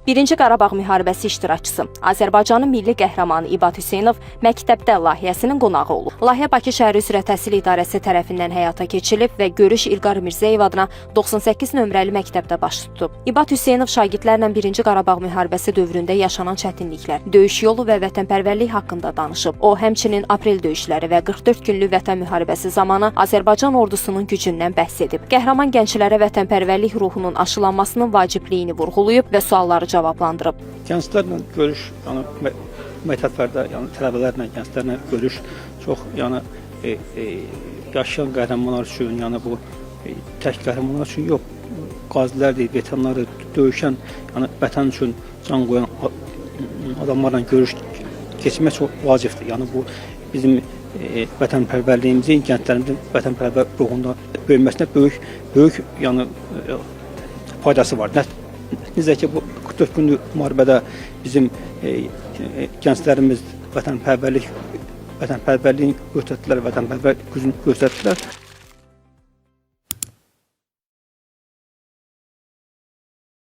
Birinci Qarabağ müharibəsi iştirakçısı, Azərbaycanın milli qəhrəmanı İbad Hüseynov məktəbdə layihəsinin qonağı olub. Layihə Bakı şəhəri üzrə təhsil idarəsi tərəfindən həyata keçirilib və görüş İlqar Mirzəyev adına 98 nömrəli məktəbdə baş tutub. İbad Hüseynov şagirdlərlə Birinci Qarabağ müharibəsi dövründə yaşanan çətinliklər, döyüş yolu və vətənpərvərlik haqqında danışıb. O, həmçinin aprel döyüşləri və 44 günlük vətən müharibəsi zamanı Azərbaycan ordusunun gücündən bəhs edib. Qəhrəman gənclərə vətənpərvərlik ruhunun aşılanmasının vacibliyini vurğulayıb və sualları cavablandırıb. Gənclərlə görüş, yəni məktəblərdə, yəni tələbələrlə, gənclərlə görüş çox, yəni yaşayan qəhrəmanlar üçün, yəni bu tək qəhrəmanlar üçün yox, qazilərdir, veteranları, döyüşən, yəni vətən üçün can qoyan adamlarla görüş keçmək çox vacibdir. Yəni bu bizim vətənpərvərliyimizin, gənclərimizin vətənpərvər ruhunda böyüməsinə böyük yəni faydası var. Necə ki, bu 44 günlük müharibədə bizim gənclərimiz vətənpərvərliyin göstərdilər, vətənpərvər gücünü göstərdilər.